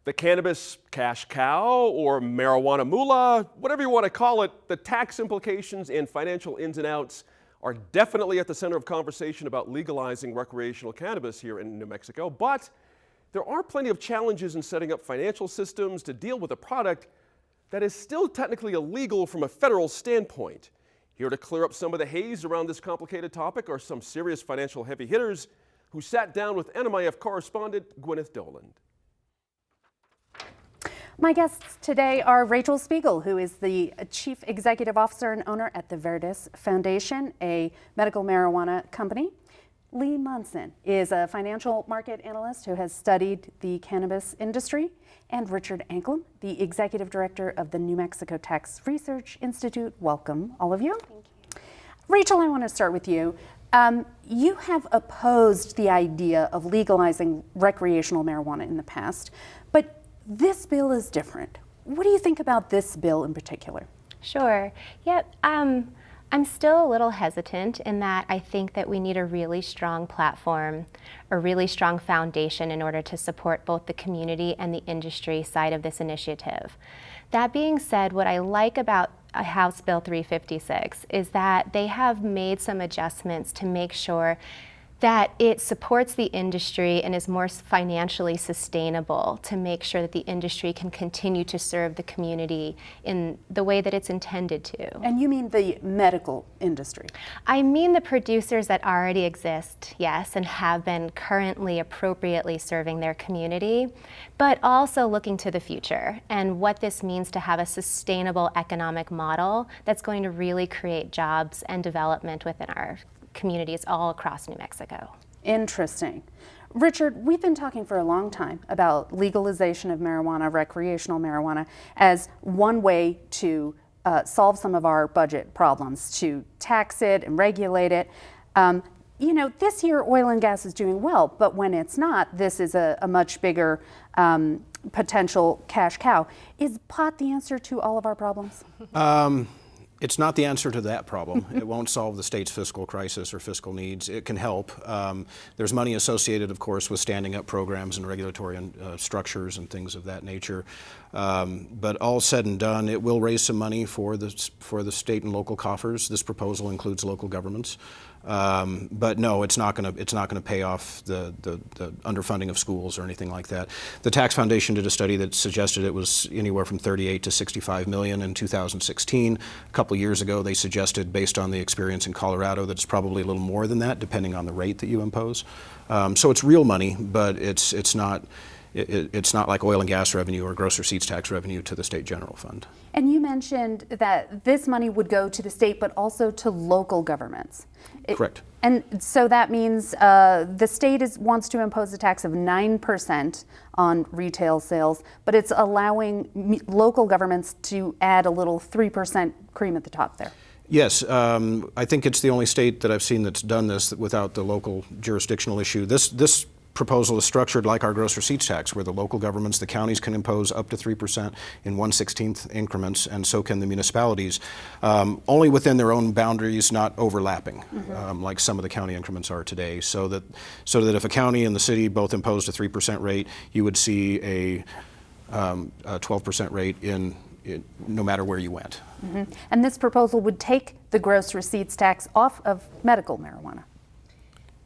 The cannabis cash cow or marijuana moolah, whatever you want to call it, the tax implications and financial ins and outs are definitely at the center of conversation about legalizing recreational cannabis here in New Mexico. But there are plenty of challenges in setting up financial systems to deal with a product that is still technically illegal from a federal standpoint. Here to clear up some of the haze around this complicated topic are some serious financial heavy hitters who sat down with NMIF correspondent Gwyneth Doland. My guests today are Rachel Spiegel, who is the Chief Executive Officer and owner at the Verdes Foundation, a medical marijuana company. Lee Monson is a financial market analyst who has studied the cannabis industry. And Richard Anklem, the Executive Director of the New Mexico Tax Research Institute. Welcome, all of you. Thank you. Rachel, I want to start with you. You have opposed the idea of legalizing recreational marijuana in the past, but this bill is different. What do you think about this bill in particular? Sure. Yep. I'm still a little hesitant in that I think that we need a really strong platform, a really strong foundation in order to support both the community and the industry side of this initiative. That being said, what I like about House Bill 356 is that they have made some adjustments to make sure that it supports the industry and is more financially sustainable to make sure that the industry can continue to serve the community in the way that it's intended to. And you mean the medical industry? I mean the producers that already exist, yes, and have been currently appropriately serving their community, but also looking to the future and what this means to have a sustainable economic model that's going to really create jobs and development within our communities all across New Mexico. Interesting. Richard, we've been talking for a long time about legalization of marijuana, recreational marijuana, as one way to solve some of our budget problems, to tax it and regulate it. You know, this year oil and gas is doing well, but when it's not, this is a much bigger potential cash cow. Is pot the answer to all of our problems? It's not the answer to that problem. It won't solve the state's fiscal crisis or fiscal needs. It can help. There's money associated, of course, with standing up programs and regulatory structures and things of that nature. But all said and done, it will raise some money for the state and local coffers. This proposal includes local governments. But no, it's not going to pay off the underfunding of schools or anything like that. The Tax Foundation did a study that suggested it was anywhere from 38 to 65 million in 2016. A couple years ago, they suggested, based on the experience in Colorado, that it's probably a little more than that, depending on the rate that you impose. So it's real money, but it's not like oil and gas revenue or gross receipts tax revenue to the state general fund. And you mentioned that this money would go to the state, but also to local governments. Correct. And so that means the state wants to impose a tax of 9% on retail sales, but it's allowing local governments to add a little 3% cream at the top there. Yes, I think it's the only state that I've seen that's done this without the local jurisdictional issue. This proposal is structured like our gross receipts tax, where the local governments, the counties, can impose up to 3% in 1/16th increments, and so can the municipalities, only within their own boundaries, not overlapping, like some of the county increments are today. So that if a county and the city both imposed a 3% rate, you would see a 12% rate in no matter where you went. And this proposal would take the gross receipts tax off of medical marijuana.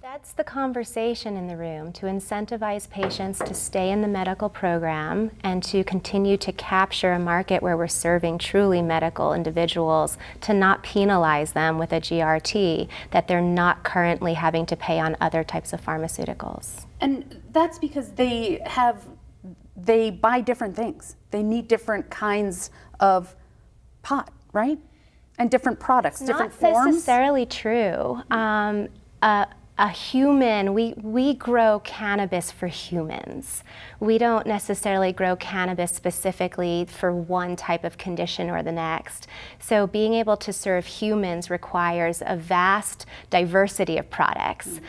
That's the conversation in the room, to incentivize patients to stay in the medical program and to continue to capture a market where we're serving truly medical individuals, to not penalize them with a GRT that they're not currently having to pay on other types of pharmaceuticals. And that's because they buy different things. They need different kinds of pot, right? And different products, different forms. Not necessarily true. A human, we grow cannabis for humans. We don't necessarily grow cannabis specifically for one type of condition or the next. So being able to serve humans requires a vast diversity of products.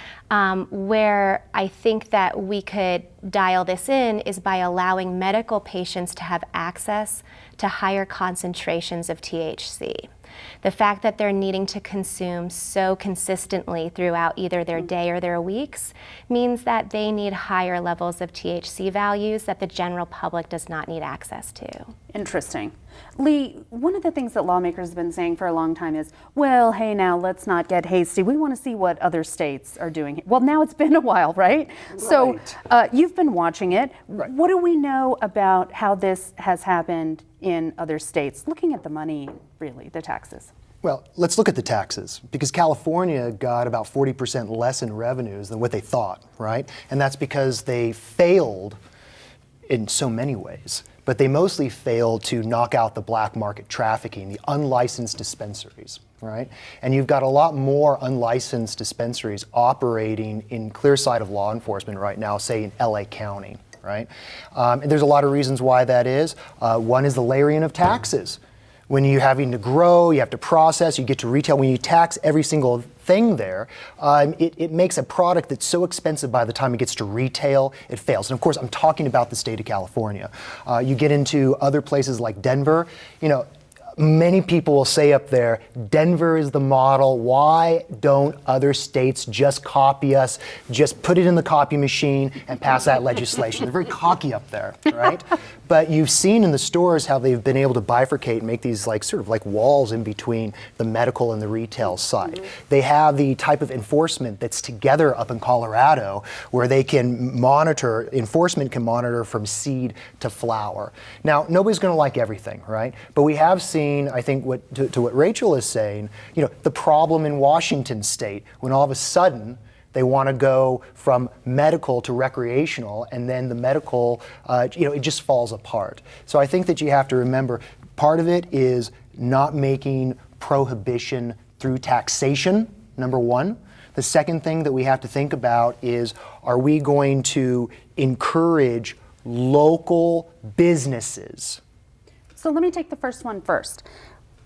Where I think that we could dial this in is by allowing medical patients to have access to higher concentrations of THC. The fact that they're needing to consume so consistently throughout either their day or their weeks means that they need higher levels of THC values that the general public does not need access to. Interesting. Lee, one of the things that lawmakers have been saying for a long time is, well, hey, now let's not get hasty. We want to see what other states are doing. Well, now it's been a while, right? So you've been watching it. Right. What do we know about how this has happened in other states? Looking at the money, really, the taxes. Well, let's look at the taxes, because California got about 40% less in revenues than what they thought, right? And that's because they failed in so many ways, but they mostly failed to knock out the black market trafficking, the unlicensed dispensaries, right? And you've got a lot more unlicensed dispensaries operating in clear sight of law enforcement right now, say in LA County, right? And there's a lot of reasons why that is. One is the layering of taxes. When you're having to grow, you have to process, you get to retail. When you tax every single thing there, it makes a product that's so expensive by the time it gets to retail, it fails. And of course, I'm talking about the state of California. You get into other places like Denver, many people will say up there, Denver is the model. Why don't other states just copy us, just put it in the copy machine and pass that legislation? They're very cocky up there, right? But you've seen in the stores how they've been able to bifurcate and make these sort of like walls in between the medical and the retail side. They have the type of enforcement that's together up in Colorado where they can monitor, enforcement can monitor from seed to flower. Now, nobody's going to like everything, right? But we have seen, I think, to what Rachel is saying, the problem in Washington state when all of a sudden they want to go from medical to recreational, and then the medical, it just falls apart. So I think that you have to remember, part of it is not making prohibition through taxation, number one. The second thing that we have to think about is, are we going to encourage local businesses? So let me take the first one first.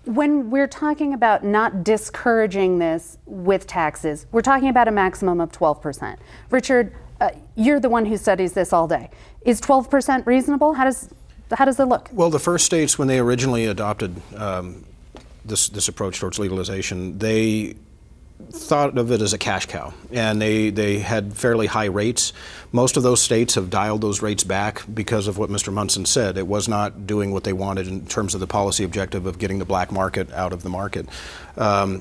When we're talking about not discouraging this with taxes, we're talking about a maximum of 12%. Richard, you're the one who studies this all day. Is 12% reasonable? How does it look? Well, the first states, when they originally adopted this approach towards legalization, they thought of it as a cash cow, and they had fairly high rates. Most of those states have dialed those rates back because of what Mr. Munson said. It was not doing what they wanted in terms of the policy objective of getting the black market out of the market.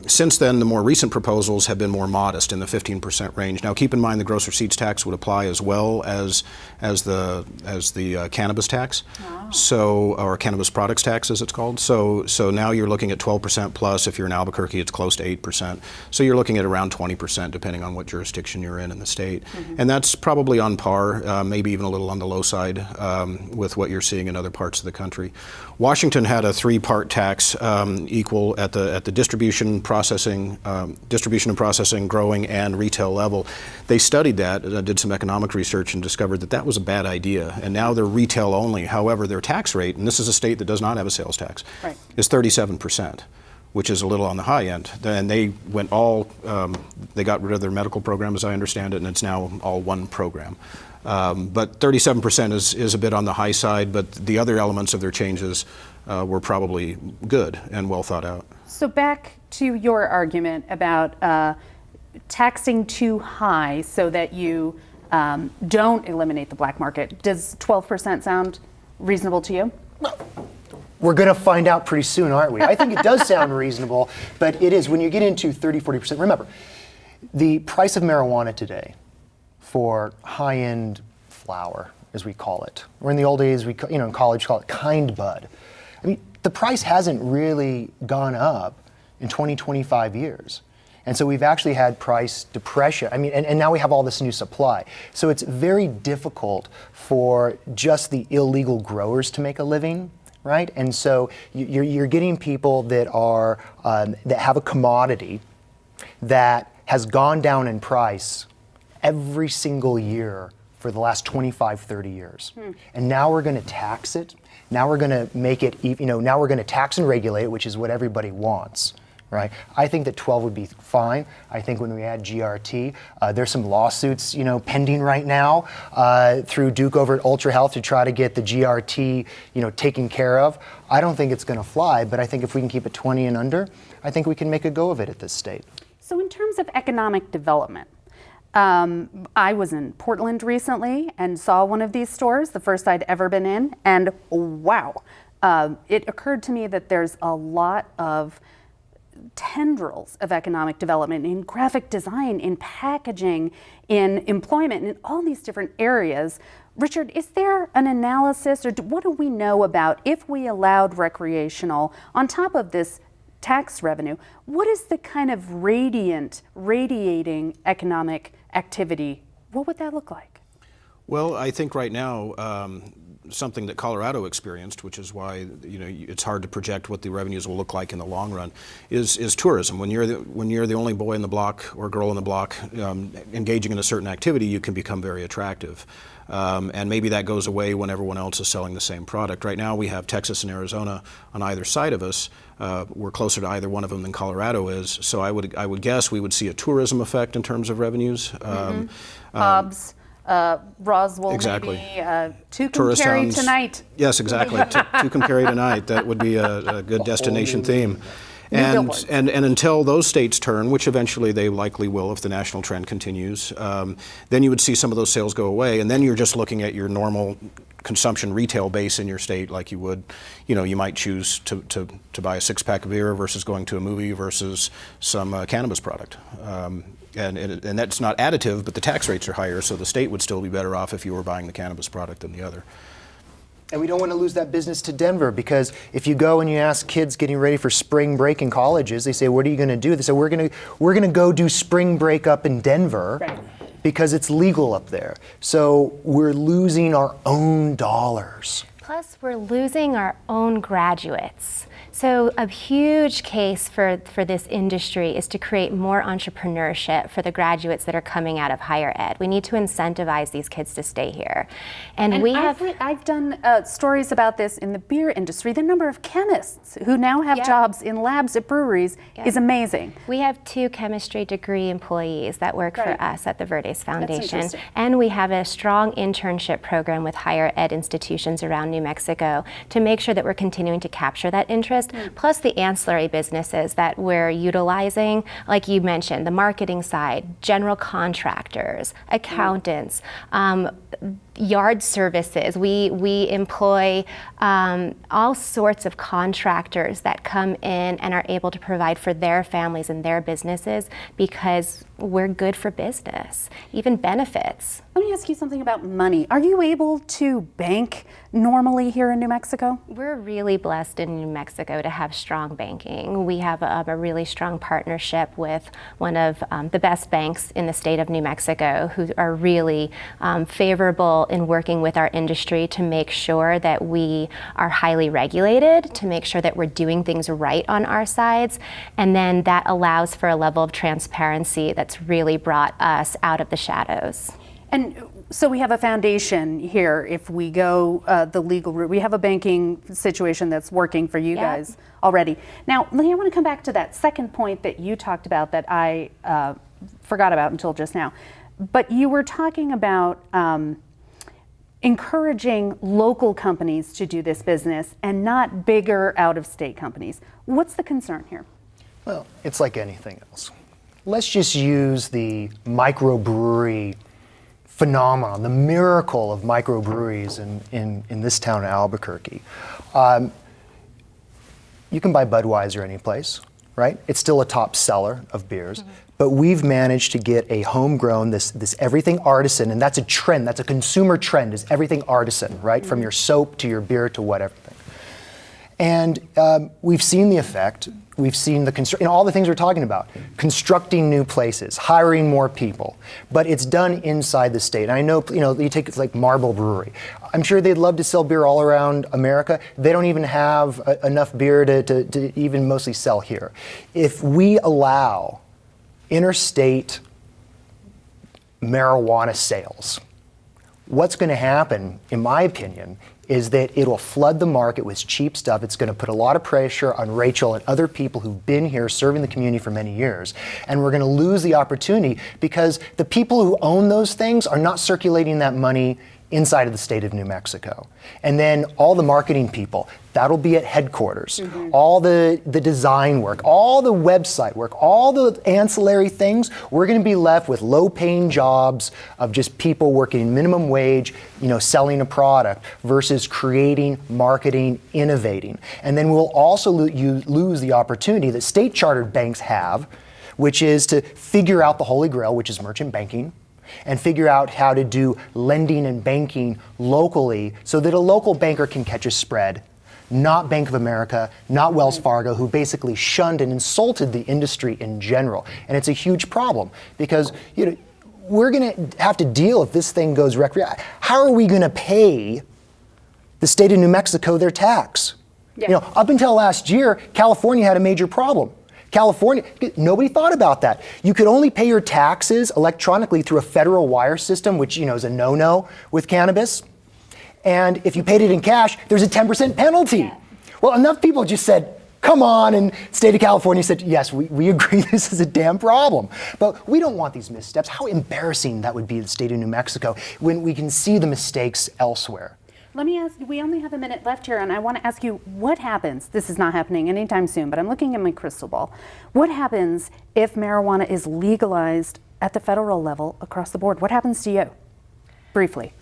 Since then, the more recent proposals have been more modest in the 15% range. Now, keep in mind the gross receipts tax would apply as well as the cannabis tax, or cannabis products tax, as it's called. So now you're looking at 12% plus. If you're in Albuquerque, it's close to 8%. So you're looking at around 20%, depending on what jurisdiction you're in the state, and that's probably on par, maybe even a little on the low side with what you're seeing in other parts of the country. Washington had a three-part tax equal at the distribution, processing, growing, and retail level. They studied that, did some economic research, and discovered that that was a bad idea. And now they're retail only. However, their tax rate, and this is a state that does not have a sales tax, is 37%. Which is a little on the high end. And they went they got rid of their medical program, as I understand it, and it's now all one program. But 37% is a bit on the high side, but the other elements of their changes were probably good and well thought out. So back to your argument about taxing too high so that you don't eliminate the black market. Does 12% sound reasonable to you? We're going to find out pretty soon, aren't we? I think it does sound reasonable, but it is. When you get into 30, 40%, remember, the price of marijuana today for high-end flower, as we call it, or in the old days, in college, call it kind bud. I mean, the price hasn't really gone up in 20, 25 years. And so we've actually had price depression. I mean, and now we have all this new supply. So it's very difficult for just the illegal growers to make a living. Right, and so you're getting people that are that have a commodity that has gone down in price every single year for the last 25, 30 years, and now we're going to tax it. Now we're going to make it, now we're going to tax and regulate it, which is what everybody wants, right? I think that 12 would be fine. I think when we add GRT, there's some lawsuits, pending right now through Duke over at Ultra Health to try to get the GRT, taken care of. I don't think it's going to fly, but I think if we can keep it 20 and under, I think we can make a go of it at this state. So in terms of economic development, I was in Portland recently and saw one of these stores, the first I'd ever been in, and wow, it occurred to me that there's a lot of tendrils of economic development in graphic design, in packaging, in employment, in all these different areas. Richard, is there an analysis, or what do we know about if we allowed recreational on top of this tax revenue? What is the kind of radiating economic activity? What would that look like? Well, I think right now, something that Colorado experienced, which is why it's hard to project what the revenues will look like in the long run, is tourism. When you're the only boy in the block or girl in the block engaging in a certain activity, you can become very attractive. And maybe that goes away when everyone else is selling the same product. Right now we have Texas and Arizona on either side of us. We're closer to either one of them than Colorado is. So I would guess we would see a tourism effect in terms of revenues. Hobbs, Roswell, exactly. maybe, Tucumcari Tourist towns tonight. Yes, exactly. Tucumcari tonight. That would be a good destination theme. And until those states turn, which eventually they likely will if the national trend continues, then you would see some of those sales go away, and then you're just looking at your normal consumption retail base in your state, like you would, you might choose to buy a six-pack of beer versus going to a movie versus some cannabis product. And that's not additive, but the tax rates are higher, so the state would still be better off if you were buying the cannabis product than the other. And we don't want to lose that business to Denver, because if you go and you ask kids getting ready for spring break in colleges, they say, "What are you going to do?" They say, "We're going to go do spring break up in Denver." Right. Because it's legal up there. So we're losing our own dollars. Plus, we're losing our own graduates. So a huge case for this industry is to create more entrepreneurship for the graduates that are coming out of higher ed. We need to incentivize these kids to stay here. And I've done stories about this in the beer industry. The number of chemists who now have jobs in labs at breweries is amazing. We have 2 chemistry degree employees that work for us at the Verdes Foundation. And we have a strong internship program with higher ed institutions around New Mexico to make sure that we're continuing to capture that interest. Plus the ancillary businesses that we're utilizing, like you mentioned, the marketing side, general contractors, accountants, yard services. We employ all sorts of contractors that come in and are able to provide for their families and their businesses because we're good for business, even benefits. Let me ask you something about money. Are you able to bank normally here in New Mexico? We're really blessed in New Mexico to have strong banking. We have a really strong partnership with one of the best banks in the state of New Mexico, who are really favorable in working with our industry to make sure that we are highly regulated, to make sure that we're doing things right on our sides, and then that allows for a level of transparency that's really brought us out of the shadows. And so we have a foundation here. If we go the legal route, we have a banking situation that's working for you guys already. Now, Lee, I want to come back to that second point that you talked about that I forgot about until just now. But you were talking about encouraging local companies to do this business and not bigger out-of-state companies. What's the concern here? Well, it's like anything else. Let's just use the microbrewery phenomenon, the miracle of microbreweries in this town of Albuquerque. You can buy Budweiser any place, right? It's still a top seller of beers. But we've managed to get a homegrown, this everything artisan, and that's a trend, that's a consumer trend, is everything artisan, right? From your soap to your beer to whatever. And we've seen the effect. We've seen all the things we're talking about, constructing new places, hiring more people, but it's done inside the state. And I know, you take it's like Marble Brewery. I'm sure they'd love to sell beer all around America. They don't even have enough beer to even mostly sell here. If we allow interstate marijuana sales, what's going to happen, in my opinion, is that it'll flood the market with cheap stuff. It's going to put a lot of pressure on Rachel and other people who've been here serving the community for many years. And we're going to lose the opportunity because the people who own those things are not circulating that money inside of the state of New Mexico. And then all the marketing people, that'll be at headquarters. All the design work, all the website work, all the ancillary things, we're going to be left with low-paying jobs of just people working minimum wage, selling a product versus creating, marketing, innovating. And then we'll also lose the opportunity that state-chartered banks have, which is to figure out the holy grail, which is merchant banking, and figure out how to do lending and banking locally so that a local banker can catch a spread, not Bank of America, not Wells Fargo, who basically shunned and insulted the industry in general. And it's a huge problem because we're going to have to deal if this thing goes recreational. How are we going to pay the state of New Mexico their tax? Yeah. Up until last year, California had a major problem. California, nobody thought about that. You could only pay your taxes electronically through a federal wire system, which is a no-no with cannabis. And if you paid it in cash, there's a 10% penalty. Yeah. Well, enough people just said, come on, and state of California said, yes, we agree this is a damn problem. But we don't want these missteps. How embarrassing that would be the state of New Mexico when we can see the mistakes elsewhere. Let me ask, we only have a minute left here, and I want to ask you, what happens, this is not happening anytime soon, but I'm looking at my crystal ball. What happens if marijuana is legalized at the federal level across the board? What happens to you? Briefly.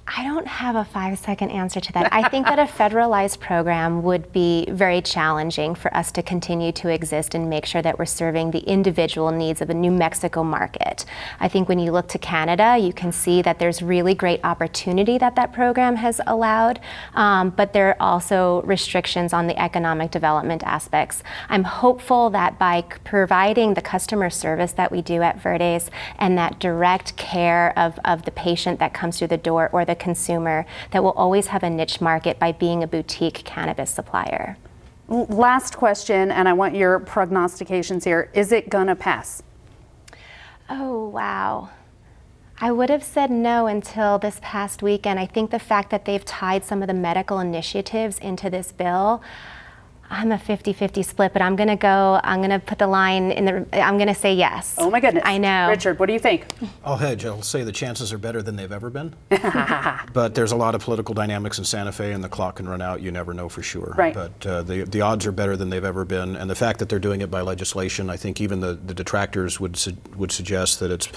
I don't have a 5-second answer to that. I think that a federalized program would be very challenging for us to continue to exist and make sure that we're serving the individual needs of a New Mexico market. I think when you look to Canada, you can see that there's really great opportunity that program has allowed, but there are also restrictions on the economic development aspects. I'm hopeful that by providing the customer service that we do at Verdes and that direct care of the patient that comes through the door or the consumer, that will always have a niche market by being a boutique cannabis supplier. Last question, and I want your prognostications here. Is it gonna pass? Oh, wow. I would have said no until this past weekend. I think the fact that they've tied some of the medical initiatives into this bill, I'm a 50-50 split, but I'm gonna put the line in I'm gonna say yes. Oh my goodness. I know. Richard, what do you think? I'll hedge. I'll say the chances are better than they've ever been. But there's a lot of political dynamics in Santa Fe, and the clock can run out. You never know for sure. Right. But the odds are better than they've ever been. And the fact that they're doing it by legislation, I think even the detractors would suggest that it's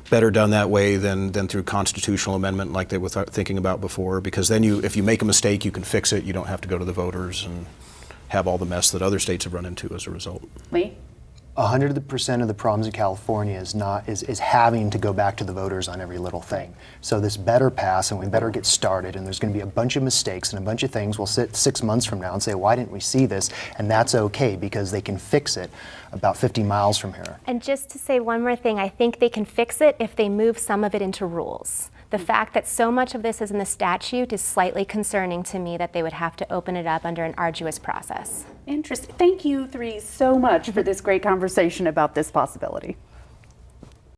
better done that way than through constitutional amendment like they were thinking about before. Because then if you make a mistake, you can fix it. You don't have to go to the voters and have all the mess that other states have run into as a result. Lee? 100% of the problems in California is having to go back to the voters on every little thing. So this better pass, and we better get started, and there's going to be a bunch of mistakes and a bunch of things. We'll sit 6 months from now and say, why didn't we see this? And that's okay, because they can fix it about 50 miles from here. And just to say one more thing, I think they can fix it if they move some of it into rules. The fact that so much of this is in the statute is slightly concerning to me, that they would have to open it up under an arduous process. Interesting. Thank you three so much for this great conversation about this possibility.